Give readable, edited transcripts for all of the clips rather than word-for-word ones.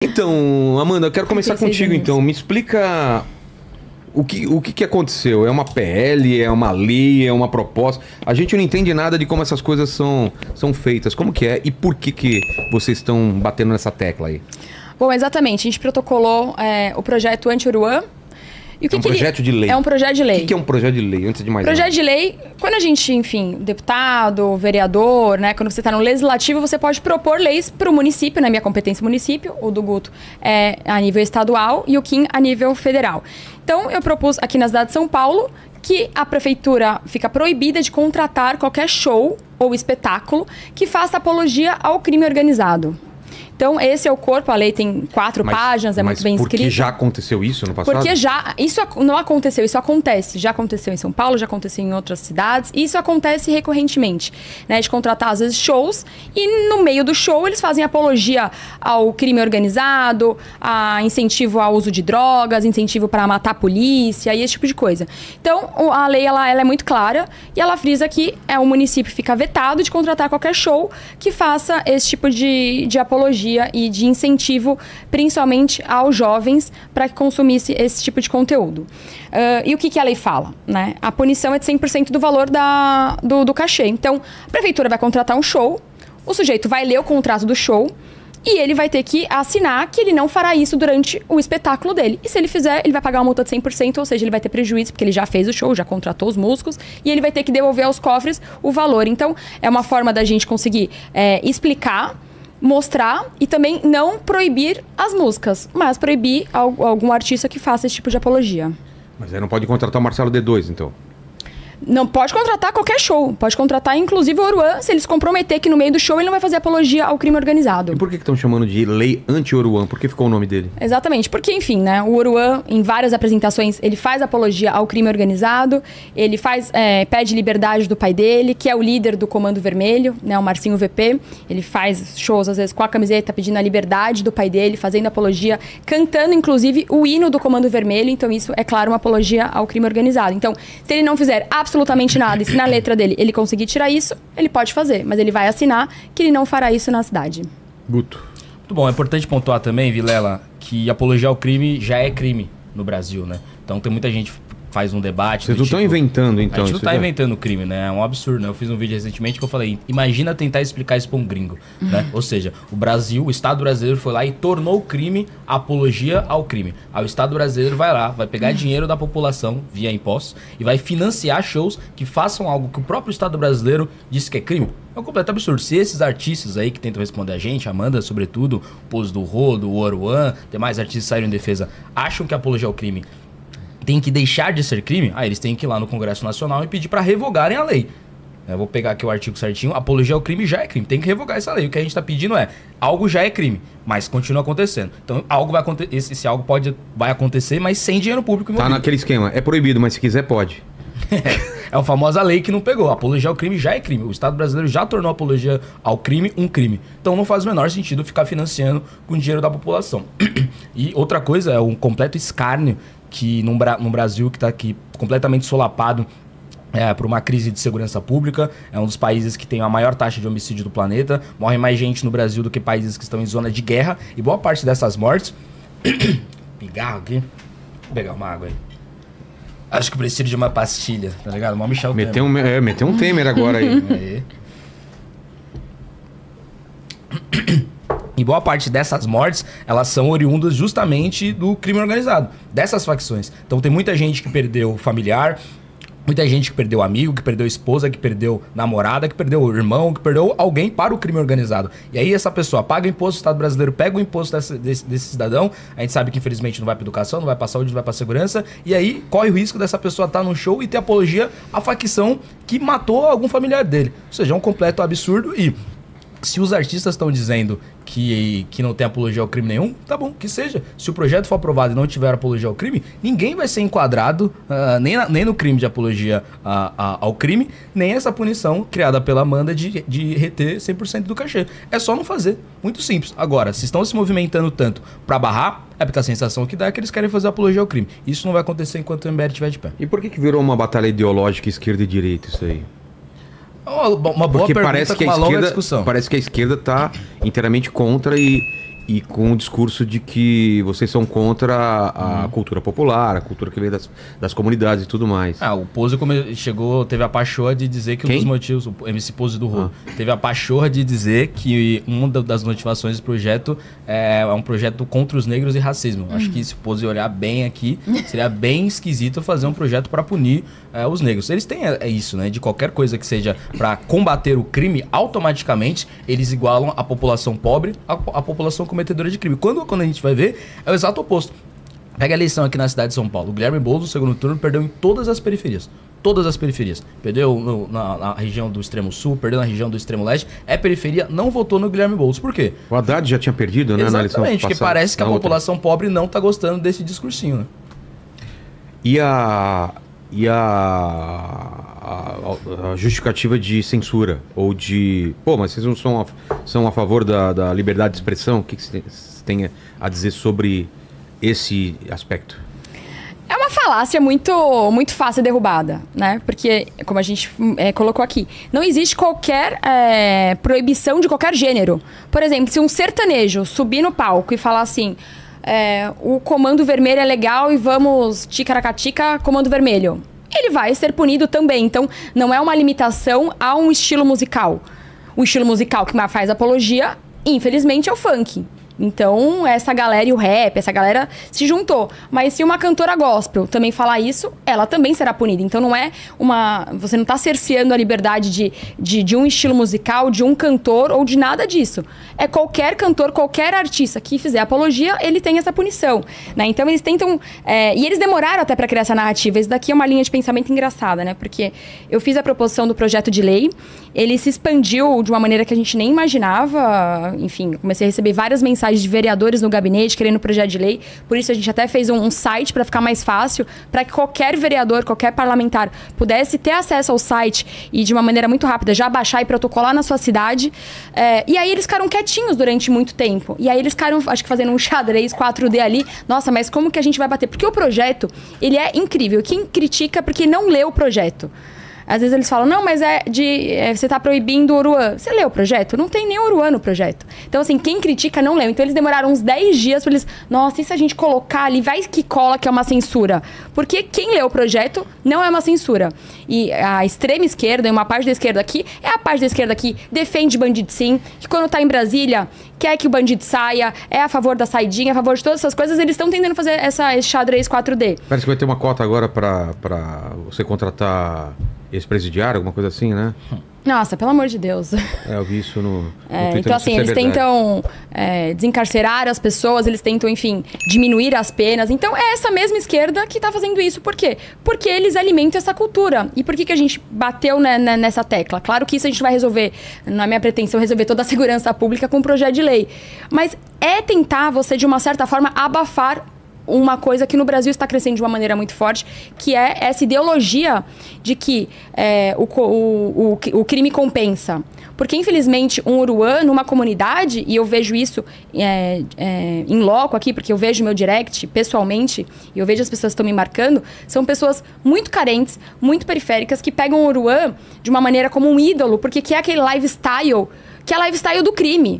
Então, Amanda, eu quero começar contigo, então. Me explica o que aconteceu. É uma PL, é uma lei, é uma proposta? A gente não entende nada de como essas coisas são feitas. Como que é e por que vocês estão batendo nessa tecla aí? Bom, exatamente. A gente protocolou o projeto Anti-Uruã. E o que é um projeto de lei? É um projeto de lei. O que é um projeto de lei, antes de mais nada? Projeto de lei, quando a gente, enfim, deputado, vereador, né? Quando você está no legislativo, você pode propor leis para o município, na minha competência município, o do Guto é a nível estadual e o Kim a nível federal. Então, eu propus aqui na cidade de São Paulo que a prefeitura fica proibida de contratar qualquer show ou espetáculo que faça apologia ao crime organizado. Então, esse é o corpo, a lei tem 4 páginas, é muito bem escrita. Porque já aconteceu isso no passado? Porque isso não aconteceu, isso acontece. Já aconteceu em São Paulo, já aconteceu em outras cidades, e isso acontece recorrentemente, né? De contratar, às vezes, shows, e no meio do show eles fazem apologia ao crime organizado, a incentivo ao uso de drogas, incentivo para matar a polícia, e esse tipo de coisa. Então, a lei ela é muito clara, e ela frisa que o município fica vetado de contratar qualquer show que faça esse tipo de apologia e de incentivo, principalmente aos jovens, para que consumisse esse tipo de conteúdo. E o que a lei fala? Né? A punição é de 100% do valor do cachê. Então, a prefeitura vai contratar um show, o sujeito vai ler o contrato do show e ele vai ter que assinar que ele não fará isso durante o espetáculo dele. E se ele fizer, ele vai pagar uma multa de 100%, ou seja, ele vai ter prejuízo, porque ele já fez o show, já contratou os músicos, e ele vai ter que devolver aos cofres o valor. Então, é uma forma da gente conseguir explicar, mostrar e também não proibir as músicas, mas proibir algum artista que faça esse tipo de apologia. Mas aí não pode contratar o Marcelo D2, então? Não pode contratar qualquer show. Pode contratar, inclusive, o Oruan, se ele se comprometer que no meio do show ele não vai fazer apologia ao crime organizado. E por que estão chamando de lei anti-Oruan? Por que ficou o nome dele? Exatamente. Porque, enfim, né? O Oruan, em várias apresentações, ele faz apologia ao crime organizado, ele pede liberdade do pai dele, que é o líder do Comando Vermelho, né? O Marcinho VP. Ele faz shows, às vezes, com a camiseta, pedindo a liberdade do pai dele, fazendo apologia, cantando, inclusive, o hino do Comando Vermelho. Então, isso é, claro, uma apologia ao crime organizado. Então, se ele não fizer absolutamente nada, e se na letra dele ele conseguir tirar isso, ele pode fazer, mas ele vai assinar que ele não fará isso na cidade. Guto. Muito bom, é importante pontuar também, Vilela, que apologia ao crime já é crime no Brasil, né? Então tem muita gente que faz um debate. Vocês não estão inventando, então? A gente não está inventando crime, né? É um absurdo, né? Eu fiz um vídeo recentemente que eu falei, imagina tentar explicar isso para um gringo, né? Ou seja, o Estado brasileiro foi lá e tornou crime a apologia ao crime. Aí o Estado brasileiro vai lá, vai pegar dinheiro da população via impostos e vai financiar shows que façam algo que o próprio Estado brasileiro disse que é crime. É um completo absurdo. Se esses artistas aí que tentam responder a gente, Amanda, sobretudo, o Pose do Rodo, o Oruan, demais artistas saíram em defesa, acham que apologia ao crime tem que deixar de ser crime, aí eles têm que ir lá no Congresso Nacional e pedir para revogarem a lei. Eu vou pegar aqui o artigo certinho, apologia ao crime já é crime, tem que revogar essa lei. O que a gente está pedindo algo já é crime, mas continua acontecendo. Então algo vai acontecer, esse algo vai acontecer, mas sem dinheiro público envolvido. Tá naquele esquema, é proibido, mas se quiser pode. É a famosa lei que não pegou. Apologia ao crime já é crime. O Estado brasileiro já tornou a apologia ao crime um crime. Então não faz o menor sentido ficar financiando com dinheiro da população. E outra coisa, é um completo escárnio que no Brasil, que está aqui completamente solapado por uma crise de segurança pública, é um dos países que tem a maior taxa de homicídio do planeta, morre mais gente no Brasil do que países que estão em zona de guerra, e boa parte dessas mortes... Pigarro aqui. Vou pegar uma água aí. Acho que preciso de uma pastilha, tá ligado? Mal Michel Temer. Meteu um Temer agora aí. E boa parte dessas mortes, elas são oriundas justamente do crime organizado, dessas facções. Então tem muita gente que perdeu familiar, muita gente que perdeu amigo, que perdeu esposa, que perdeu namorada, que perdeu irmão, que perdeu alguém para o crime organizado. E aí essa pessoa paga imposto, o Estado brasileiro pega o imposto desse cidadão, a gente sabe que infelizmente não vai para educação, não vai para saúde, não vai para segurança, e aí corre o risco dessa pessoa estar num show e ter apologia à facção que matou algum familiar dele. Ou seja, é um completo absurdo. E se os artistas estão dizendo que não tem apologia ao crime nenhum, tá bom, que seja. Se o projeto for aprovado e não tiver apologia ao crime, ninguém vai ser enquadrado nem no crime de apologia ao crime, nem essa punição criada pela Amanda de reter 100% do cachê. É só não fazer. Muito simples. Agora, se estão se movimentando tanto para barrar, é porque a sensação que dá é que eles querem fazer apologia ao crime. Isso não vai acontecer enquanto o MBL estiver de pé. E por que virou uma batalha ideológica esquerda e direita isso aí? Uma boa pergunta com uma longa discussão. Parece que a esquerda está inteiramente contra e E com o discurso de que vocês são contra a cultura popular, a cultura que vem das comunidades e tudo mais. O Pose teve a pachorra de dizer que um dos motivos, o MC Pose do Rô, teve a pachorra de dizer que uma das motivações do projeto é um projeto contra os negros e racismo. Acho que se o Pose olhar bem aqui, seria bem esquisito fazer um projeto para punir os negros. Eles têm isso, né? De qualquer coisa que seja para combater o crime, automaticamente eles igualam a população pobre à população cometedora de crime. Quando a gente vai ver, é o exato oposto. Pega a eleição aqui na cidade de São Paulo. O Guilherme Boulos, no segundo turno, perdeu em todas as periferias. Todas as periferias. Perdeu na região do extremo sul, perdeu na região do extremo leste. É periferia, não votou no Guilherme Boulos. Por quê? O Haddad já tinha perdido, né? Exatamente, na eleição porque parece que a população pobre não tá gostando desse discursinho, né? E a justificativa de censura ou de... Pô, mas vocês não são a favor da liberdade de expressão? O que você tem a dizer sobre esse aspecto? É uma falácia muito fácil derrubada, né? Porque, como a gente colocou aqui, não existe qualquer proibição de qualquer gênero. Por exemplo, se um sertanejo subir no palco e falar assim... o comando vermelho é legal e vamos ticaracatica, comando vermelho. Ele vai ser punido também. Então, não é uma limitação a um estilo musical. O estilo musical que mais faz apologia, infelizmente, é o funk. Então, essa galera e o rap, essa galera se juntou. Mas se uma cantora gospel também falar isso, ela também será punida. Então, não é uma... Você não está cerceando a liberdade de um estilo musical, de um cantor ou de nada disso. É qualquer cantor, qualquer artista que fizer apologia, ele tem essa punição, né? Então, eles tentam... e eles demoraram até para criar essa narrativa. Isso daqui é uma linha de pensamento engraçada, né? Porque eu fiz a proposição do projeto de lei, ele se expandiu de uma maneira que a gente nem imaginava. Enfim, eu comecei a receber várias mensagens de vereadores no gabinete querendo o projeto de lei. Por isso a gente até fez um site para ficar mais fácil, para que qualquer vereador, qualquer parlamentar pudesse ter acesso ao site e de uma maneira muito rápida já baixar e protocolar na sua cidade. E aí eles ficaram quietinhos durante muito tempo. E aí eles ficaram, acho que fazendo um xadrez 4D ali. Nossa, mas como que a gente vai bater? Porque o projeto, ele é incrível. Quem critica porque não leu o projeto. Às vezes eles falam, não, mas você está proibindo o Oruan. Você leu o projeto? Não tem nem Oruan no projeto. Então, assim, quem critica não leu. Então, eles demoraram uns 10 dias para eles... Nossa, e se a gente colocar ali, vai que cola que é uma censura? Porque quem leu o projeto não é uma censura. E a extrema esquerda, e uma parte da esquerda aqui, é a parte da esquerda que defende bandido sim, que quando está em Brasília, quer que o bandido saia, é a favor da saidinha, a favor de todas essas coisas. Eles estão tentando fazer esse xadrez 4D. Parece que vai ter uma cota agora para você contratar... ex-presidiário, alguma coisa assim, né? Nossa, pelo amor de Deus. Eu vi isso no Twitter. Então, assim, eles tentam desencarcerar as pessoas, eles tentam, enfim, diminuir as penas. Então, é essa mesma esquerda que está fazendo isso. Por quê? Porque eles alimentam essa cultura. E por que a gente bateu nessa tecla? Claro que isso a gente vai resolver, não é minha pretensão resolver toda a segurança pública com um projeto de lei. Mas é tentar você, de uma certa forma, abafar uma coisa que no Brasil está crescendo de uma maneira muito forte, que é essa ideologia de que o crime compensa. Porque, infelizmente, um Oruan numa comunidade, e eu vejo isso em loco aqui, porque eu vejo meu direct pessoalmente, e eu vejo as pessoas que estão me marcando, são pessoas muito carentes, muito periféricas, que pegam o Oruan de uma maneira como um ídolo, porque que é aquele lifestyle, que é o lifestyle do crime.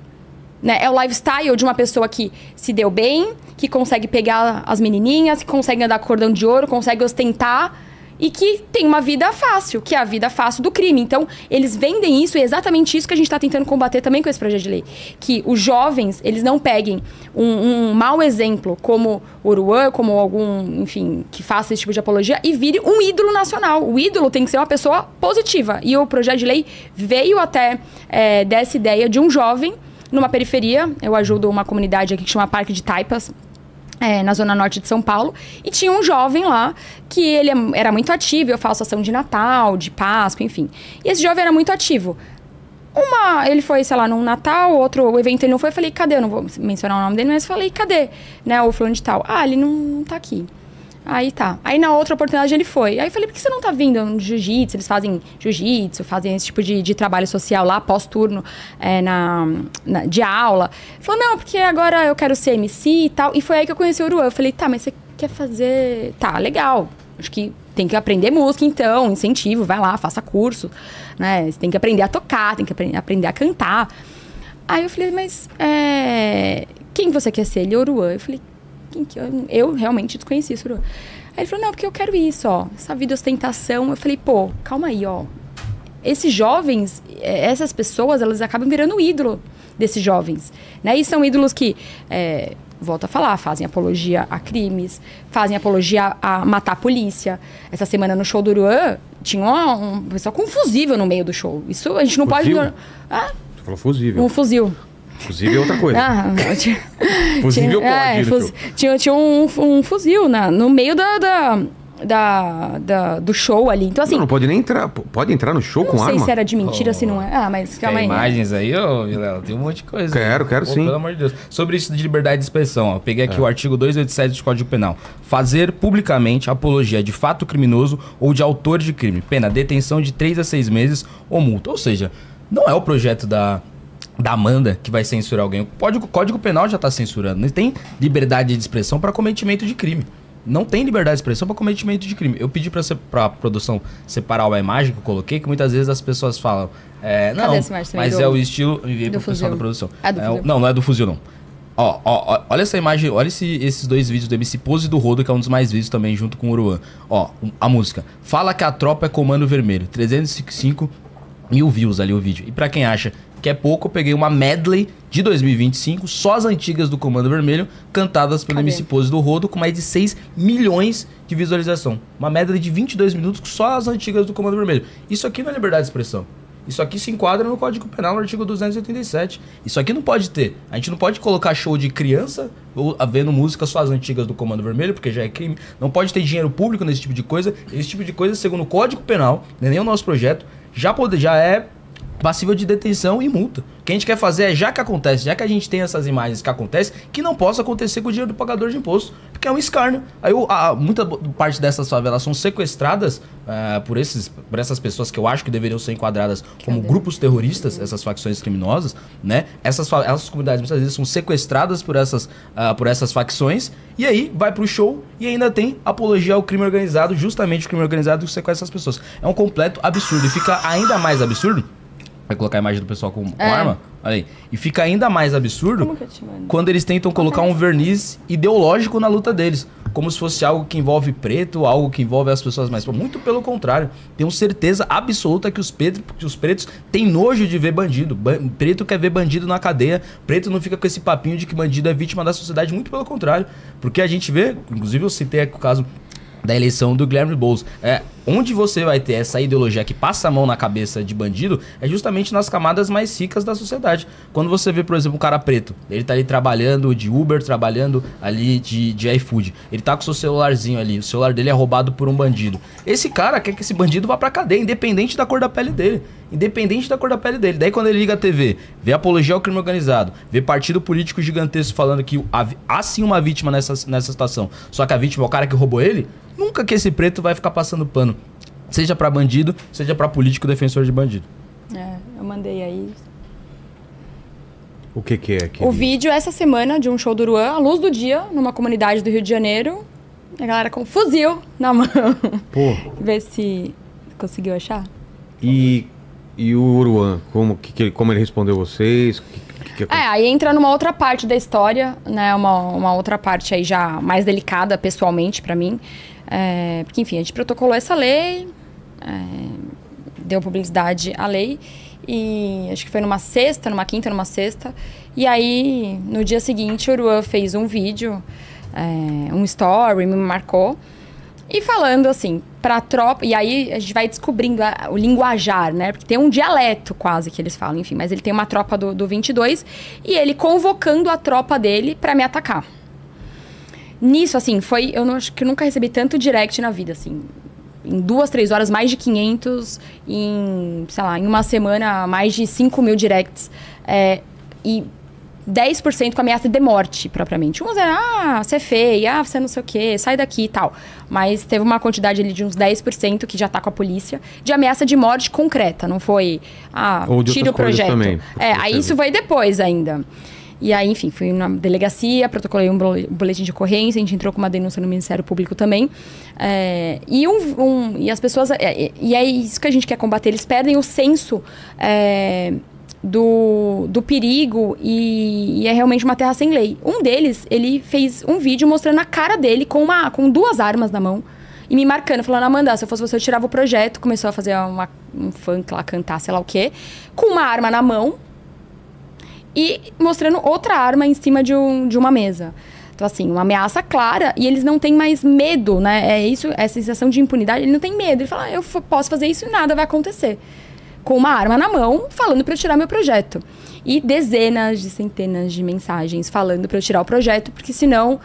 Né? É o lifestyle de uma pessoa que se deu bem, que consegue pegar as menininhas, que consegue andar com cordão de ouro, consegue ostentar e que tem uma vida fácil, que é a vida fácil do crime. Então, eles vendem isso e é exatamente isso que a gente está tentando combater também com esse projeto de lei. Que os jovens, eles não peguem um mau exemplo como Oruan, como algum, enfim, que faça esse tipo de apologia e vire um ídolo nacional. O ídolo tem que ser uma pessoa positiva. E o projeto de lei veio até dessa ideia de um jovem numa periferia. Eu ajudo uma comunidade aqui que chama Parque de Taipas, na zona norte de São Paulo, e tinha um jovem lá que ele era muito ativo. Eu faço ação de Natal, de Páscoa, enfim. E esse jovem era muito ativo. Ele foi, sei lá, num Natal, outro evento ele não foi. Eu falei, cadê? Eu não vou mencionar o nome dele, mas falei, cadê? Né, o fulano de tal. Ele não tá aqui. Aí tá. Aí na outra oportunidade ele foi. Aí eu falei, por que você não tá vindo no jiu-jitsu? Eles fazem jiu-jitsu, fazem esse tipo de trabalho social lá, pós-turno, de aula. Ele falou, não, porque agora eu quero ser MC e tal. E foi aí que eu conheci o Oruan. Eu falei, tá, mas você quer fazer... Tá, legal. Acho que tem que aprender música, então, incentivo, vai lá, faça curso, né? Você tem que aprender a tocar, tem que aprender a cantar. Aí eu falei, mas... quem você quer ser? Ele, Oruan. Eu falei, quem que eu realmente desconheci esse Oruan. Aí ele falou, não, porque eu quero isso, ó. Essa vida ostentação. Eu falei, pô, calma aí, ó. Esses jovens, essas pessoas, elas acabam virando o ídolo desses jovens, né? E são ídolos que, volto a falar, fazem apologia a crimes, fazem apologia a matar a polícia. Essa semana no show do Oruan, tinha um pessoal com um fusível no meio do show. Isso a gente não fuzil? pode... Você falou fusível. Um fuzil. Fusível é outra coisa. Fusível pode. Tinha um fuzil no meio do show ali. Então, assim... Não pode nem entrar. Pode entrar no show com arma? Não sei se era de mentira, se não é. Ah, mas calma aí. Imagens aí, ô, Vilela, tem um monte de coisa. Quero sim. Pelo amor de Deus. Sobre isso de liberdade de expressão, ó, eu peguei aqui o artigo 287 do Código Penal. Fazer publicamente apologia de fato criminoso ou de autor de crime. Pena, detenção de 3 a 6 meses ou multa. Ou seja, não é o projeto da Amanda que vai censurar alguém. O Código Penal já está censurando. Não tem liberdade de expressão para cometimento de crime. Não tem liberdade de expressão para cometimento de crime. Eu pedi para a produção separar uma imagem que eu coloquei, que muitas vezes as pessoas falam... não, mas é o estilo... Enviei para o pessoal da produção. Não é do fuzil, não. Ó, olha essa imagem, olha esses 2 vídeos do MC Pose e do Rodo, que é um dos mais vistos também, junto com o Oruan. Ó, a música. Fala que a tropa é Comando Vermelho. 305 mil views ali o vídeo. E para quem acha que é pouco, eu peguei uma medley de 2025, só as antigas do Comando Vermelho, cantadas pelo MC Pose do Rodo, com mais de 6 milhões de visualização. Uma medley de 22 minutos, só as antigas do Comando Vermelho. Isso aqui não é liberdade de expressão. Isso aqui se enquadra no Código Penal, no artigo 287. Isso aqui não pode ter. A gente não pode colocar show de criança vendo música só as antigas do Comando Vermelho, porque já é crime. Não pode ter dinheiro público nesse tipo de coisa. Esse tipo de coisa, segundo o Código Penal, nem o nosso projeto, já é passível de detenção e multa. O que a gente quer fazer é, já que a gente tem essas imagens que acontecem, que não possa acontecer com o dinheiro do pagador de imposto, porque é um escárnio. Aí muita parte dessas favelas são sequestradas por essas pessoas que eu acho que deveriam ser enquadradas como grupos terroristas, essas facções criminosas, né? Essas comunidades muitas vezes são sequestradas por essas facções, e aí vai pro show e ainda tem apologia ao crime organizado, justamente o crime organizado que sequestra essas pessoas. É um completo absurdo, e fica ainda mais absurdo. Vai colocar a imagem do pessoal com arma? Olha aí. E fica ainda mais absurdo quando eles tentam colocar um verniz ideológico na luta deles. Como se fosse algo que envolve preto, algo que envolve as pessoas mais... Muito pelo contrário. Tenho certeza absoluta que os pretos têm nojo de ver bandido. Preto quer ver bandido na cadeia. Preto não fica com esse papinho de que bandido é vítima da sociedade. Muito pelo contrário. Porque a gente vê... Inclusive eu citei aqui o caso da eleição do Guilherme Boulos. Onde você vai ter essa ideologia que passa a mão na cabeça de bandido é justamente nas camadas mais ricas da sociedade. Quando você vê, por exemplo, um cara preto, ele tá ali trabalhando de Uber, trabalhando ali de iFood, ele tá com o seu celularzinho ali, o celular dele é roubado por um bandido. Esse cara quer que esse bandido vá pra cadeia, independente da cor da pele dele. Daí quando ele liga a TV, vê apologia ao crime organizado, vê partido político gigantesco falando que há sim uma vítima nessa situação, só que a vítima é o cara que roubou ele, nunca que esse preto vai ficar passando pano. Seja pra bandido, seja pra político defensor de bandido. Eu mandei aí. O que é aqui? O vídeo essa semana de um show do Oruan, à luz do dia, numa comunidade do Rio de Janeiro. A galera com um fuzil na mão. Pô. Vê se conseguiu achar. E o Oruan, como ele respondeu vocês? Aí entra numa outra parte da história, né? Uma outra parte aí já mais delicada pessoalmente pra mim. Porque, enfim, a gente protocolou essa lei, deu publicidade à lei, e acho que foi numa quinta, numa sexta. E aí, no dia seguinte, o Oruan fez um vídeo, um story, me marcou, e falando assim, pra tropa... E aí a gente vai descobrindo o linguajar, né? Porque tem um dialeto quase que eles falam, enfim. Mas ele tem uma tropa do 22, e ele convocando a tropa dele pra me atacar. Nisso, assim, acho que eu nunca recebi tanto direct na vida, assim. Em 2, 3 horas, mais de 500. Em uma semana, mais de 5 mil directs. E 10% com ameaça de morte, propriamente. Uns eram, você é feia, você não sei o quê, sai daqui e tal. Mas teve uma quantidade ali de uns 10% que já tá com a polícia, de ameaça de morte concreta. Não foi, tira o projeto. Também, aí isso foi depois ainda. E aí, enfim, fui na delegacia, protocolei um boletim de ocorrência, a gente entrou com uma denúncia no Ministério Público também. E as pessoas... E é isso que a gente quer combater. Eles perdem o senso do perigo e é realmente uma terra sem lei. Um deles, ele fez um vídeo mostrando a cara dele com 2 armas na mão e me marcando, falando, Amanda, se eu fosse você, eu tirava o projeto. Começou a fazer um funk lá, cantar, sei lá o quê, com uma arma na mão e mostrando outra arma em cima de uma mesa. Então, assim, uma ameaça clara, e eles não têm mais medo, né? É isso, essa sensação de impunidade, ele não tem medo. Ele fala, eu posso fazer isso e nada vai acontecer. Com uma arma na mão, falando para eu tirar meu projeto. E dezenas de centenas de mensagens falando para eu tirar o projeto, porque senão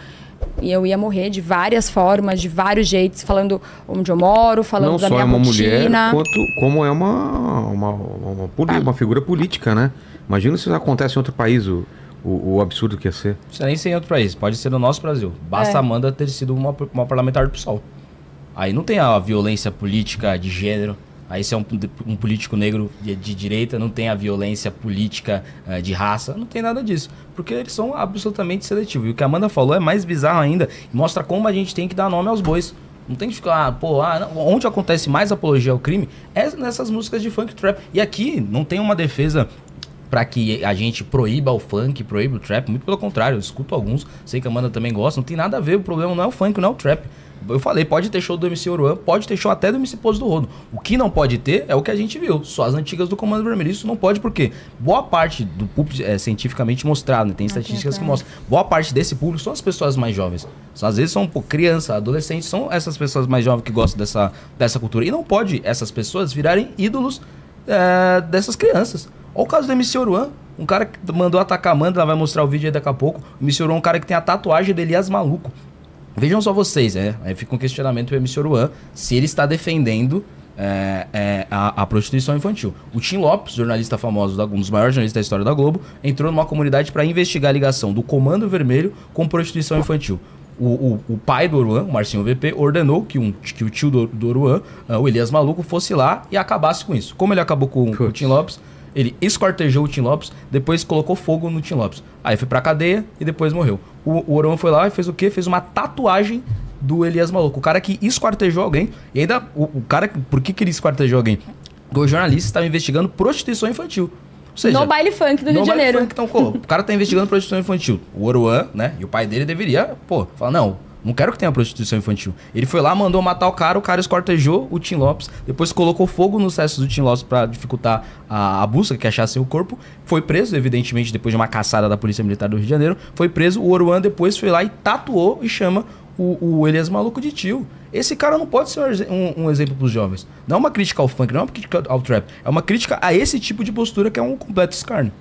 eu ia morrer de várias formas, de vários jeitos, falando onde eu moro, falando não da minha rotina. Não só é uma mulher, como é uma figura política, né? Imagina se isso acontece em outro país, o absurdo que ia ser. Isso nem ser em outro país, pode ser no nosso Brasil. Basta a Amanda ter sido uma parlamentar do PSOL. Aí não tem a violência política de gênero. Aí se é um político negro de direita, não tem a violência política de raça. Não tem nada disso. Porque eles são absolutamente seletivos. E o que a Amanda falou é mais bizarro ainda. Mostra como a gente tem que dar nome aos bois. Não tem que ficar, onde acontece mais apologia ao crime é nessas músicas de funk trap. E aqui não tem uma defesa para que a gente proíba o funk, proíba o trap. Muito pelo contrário, eu escuto alguns, sei que a Amanda também gosta, não tem nada a ver, o problema não é o funk, não é o trap. Eu falei, pode ter show do MC Oruan, pode ter show até do MC Pose do Rodo. O que não pode ter é o que a gente viu, só as antigas do Comando Vermelho. Isso não pode porque boa parte do público é cientificamente mostrado, né? Tem estatísticas que mostram. Boa parte desse público são as pessoas mais jovens. Às vezes são criança, adolescentes, são essas pessoas mais jovens que gostam dessa cultura. E não pode essas pessoas virarem ídolos dessas crianças. Olha o caso do MC Oruan, um cara que mandou atacar a Amanda, ela vai mostrar o vídeo aí daqui a pouco. O MC Oruan é um cara que tem a tatuagem do Elias Maluco. Vejam só vocês, aí fica um questionamento pro MC Oruan se ele está defendendo a prostituição infantil. O Tim Lopes, jornalista famoso, um dos maiores jornalistas da história da Globo, entrou numa comunidade para investigar a ligação do Comando Vermelho com prostituição infantil. O pai do Oruan, o Marcinho VP, ordenou que o tio do Oruan, o Elias Maluco, fosse lá e acabasse com isso. Como ele acabou com o Tim Lopes, ele esquartejou o Tim Lopes, depois colocou fogo no Tim Lopes. Aí foi pra cadeia e depois morreu. O Oruan foi lá e fez o quê? Fez uma tatuagem do Elias Maluco. O cara que esquartejou alguém. E ainda, o cara... Por que ele esquartejou alguém? Porque o jornalista estava investigando prostituição infantil. Ou seja, no baile funk do Rio de Janeiro. Funk, então, o cara tá investigando prostituição infantil. O Oruan, né? E o pai dele deveria, falar, não quero que tenha prostituição infantil. Ele foi lá, mandou matar o cara esquartejou o Tim Lopes, depois colocou fogo nos restos do Tim Lopes pra dificultar a busca, que achassem o corpo. Foi preso, evidentemente, depois de uma caçada da Polícia Militar do Rio de Janeiro. Foi preso, o Oruan depois foi lá e tatuou e chama o Elias Maluco de tio. Esse cara não pode ser um exemplo pros jovens. Não é uma crítica ao funk, não é uma crítica ao trap. É uma crítica a esse tipo de postura que é um completo escárnio.